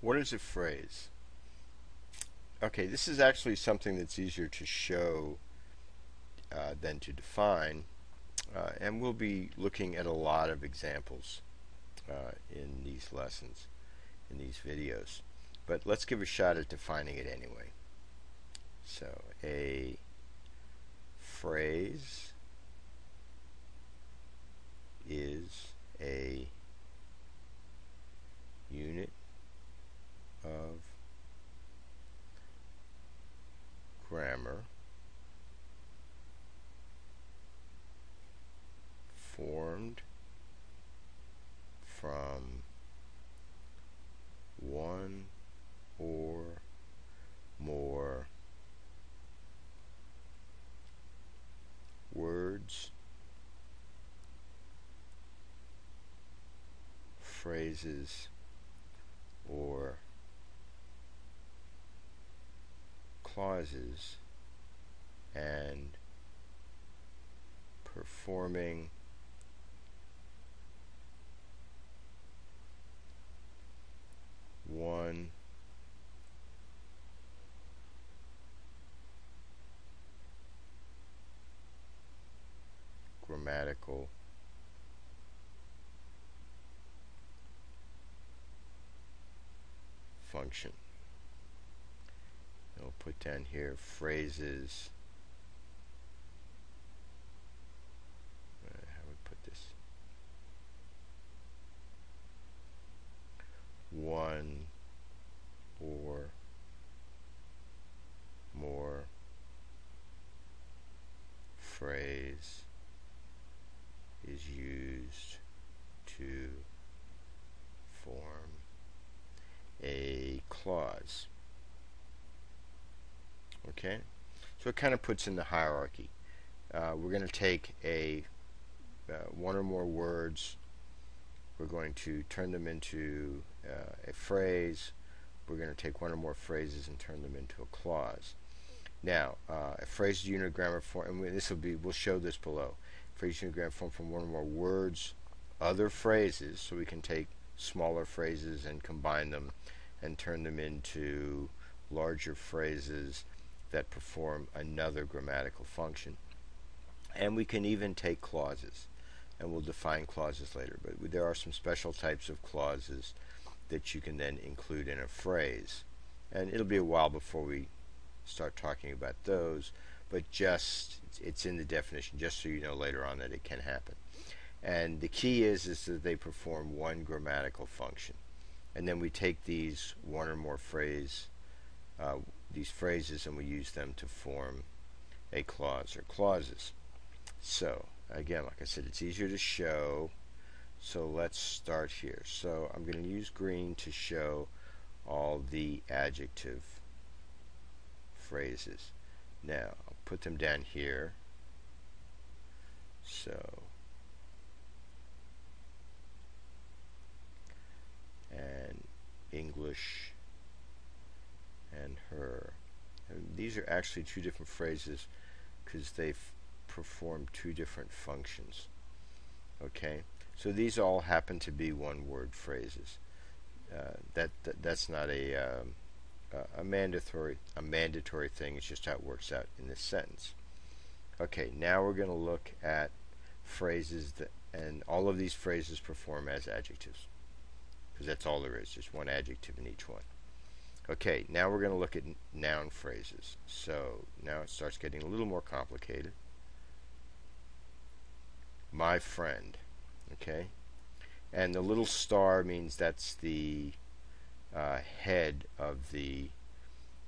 What is a phrase? Okay, this is actually something that's easier to show than to define, and we'll be looking at a lot of examples in these lessons, in these videos. But let's give a shot at defining it anyway. So, a phrase is a unit of grammar formed from one or more words, phrases, or clauses, and performing one grammatical function. I'll put down here phrases. How would we put this? One or more phrase is used to form a clause. Okay? So it kind of puts in the hierarchy. We're going to take one or more words. We're going to turn them into a phrase. We're going to take one or more phrases and turn them into a clause. Now, a phrase is unit grammar form, and we'll show this below. Phrase unit grammar form from one or more words, other phrases, so we can take smaller phrases and combine them and turn them into larger phrases that perform another grammatical function. And we can even take clauses, and we'll define clauses later, but there are some special types of clauses that you can then include in a phrase. And it'll be a while before we start talking about those, but it's in the definition, just so you know later on that it can happen. And the key is that they perform one grammatical function. And then we take these one or more phrases, and we use them to form a clause or clauses. So, again, like I said, it's easier to show. So let's start here. So I'm going to use green to show all the adjective phrases. Now, I'll put them down here. So, and English and her. And these are actually two different phrases because they perform two different functions. Okay, so these all happen to be one-word phrases. That's not a mandatory thing. It's just how it works out in this sentence. Okay, now we're going to look at phrases and all of these phrases perform as adjectives, because that's all there is, just one adjective in each one. Okay, now we're going to look at noun phrases. So now it starts getting a little more complicated. My friend. Okay, and the little star means that's the head of the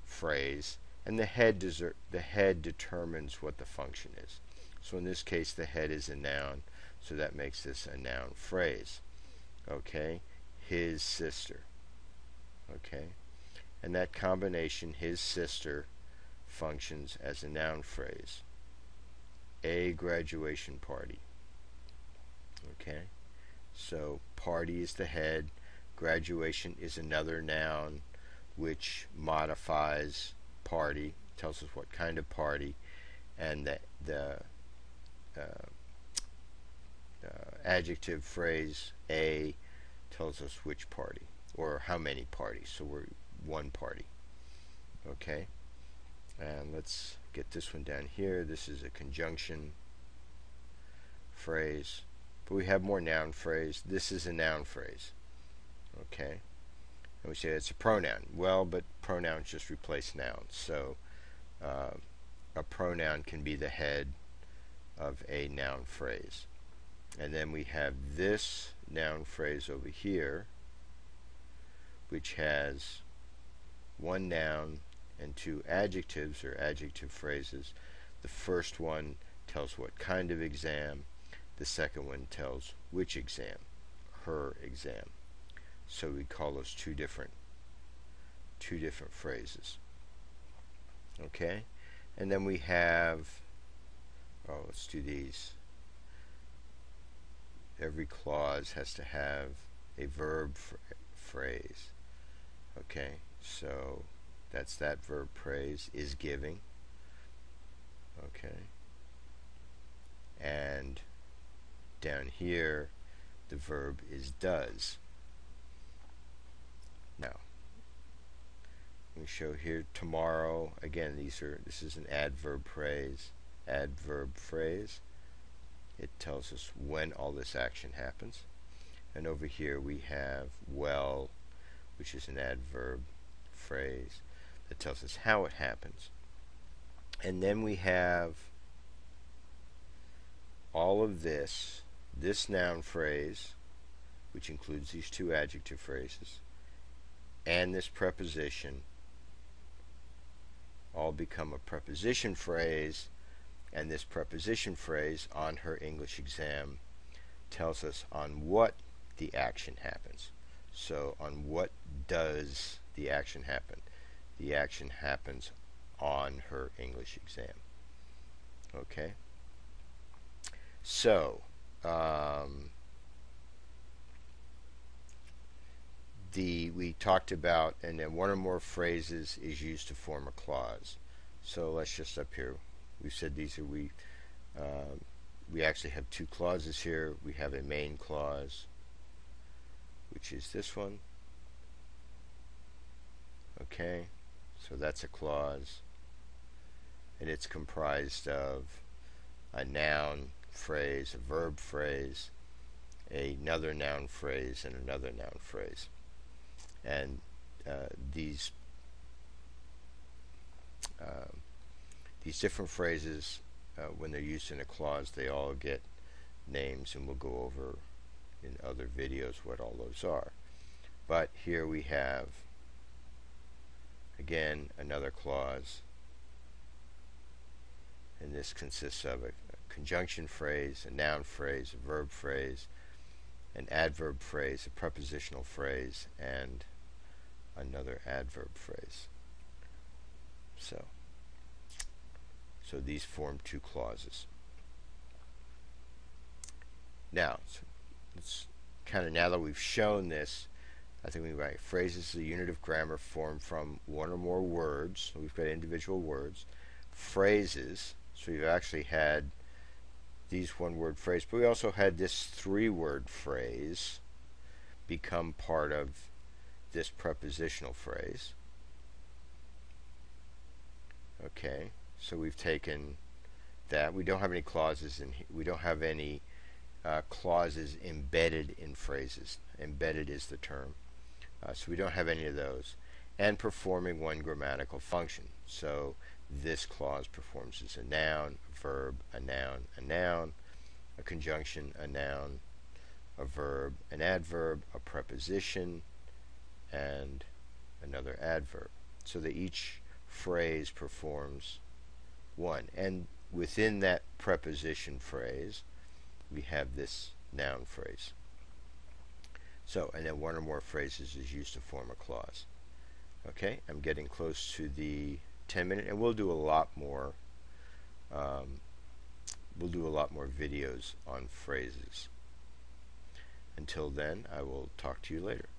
phrase, and the head determines what the function is. So in this case, the head is a noun, so that makes this a noun phrase. Okay, his sister. Okay, and that combination, his sister, functions as a noun phrase. A graduation party. Okay, so party is the head, graduation is another noun which modifies party, tells us what kind of party, and the adjective phrase a tells us which party, or how many parties. So we're one party. Okay, and let's get this one down here. This is a conjunction phrase, but we have more noun phrase. This is a noun phrase. Okay, and we say it's a pronoun. Well, but pronouns just replace nouns. So a pronoun can be the head of a noun phrase. And then we have this noun phrase over here, which has one noun and two adjectives or adjective phrases. The first one tells what kind of exam. The second one tells which exam, her exam. So we call those two different phrases. Okay, and then we have, let's do these. Every clause has to have a verb phrase. Okay, so that's that verb phrase, is giving. Okay, and down here the verb is does. Now we show here tomorrow. Again, this is an adverb phrase. Adverb phrase. It tells us when all this action happens. And over here we have well, which is an adverb phrase that tells us how it happens. And then we have all of this noun phrase, which includes these two adjective phrases, and this preposition all become a preposition phrase, and this preposition phrase on her English exam tells us on what the action happens. So on what does the action happen? The action happens on her English exam. Okay? So, we talked about, and then one or more phrases is used to form a clause. So let's just up here, we said these are, we actually have two clauses here. We have a main clause, which is this one. Okay, so that's a clause, and it's comprised of a noun phrase, a verb phrase, another noun phrase, and another noun phrase. And these different phrases, when they're used in a clause, they all get names, and we'll go over in other videos what all those are. But here we have, again, another clause, and this consists of a conjunction phrase, a noun phrase, a verb phrase, an adverb phrase, a prepositional phrase, and another adverb phrase. So these form two clauses. Now, let's kind of, now that we've shown this, I think we write phrases is a unit of grammar formed from one or more words. So we've got individual words. Phrases, so we've actually had these one-word phrase, but we also had this three-word phrase become part of this prepositional phrase. Okay, so we've taken that. We don't have any clauses in here. We don't have any clauses embedded in phrases. Embedded is the term. So we don't have any of those. And performing one grammatical function. So this clause performs as a noun, a verb, a noun, a conjunction, a noun, a verb, an adverb, a preposition, and another adverb. So that each phrase performs one. And within that preposition phrase, we have this noun phrase. So, and then one or more phrases is used to form a clause. Okay, I'm getting close to the 10-minute, and we'll do a lot more. We'll do a lot more videos on phrases. Until then, I will talk to you later.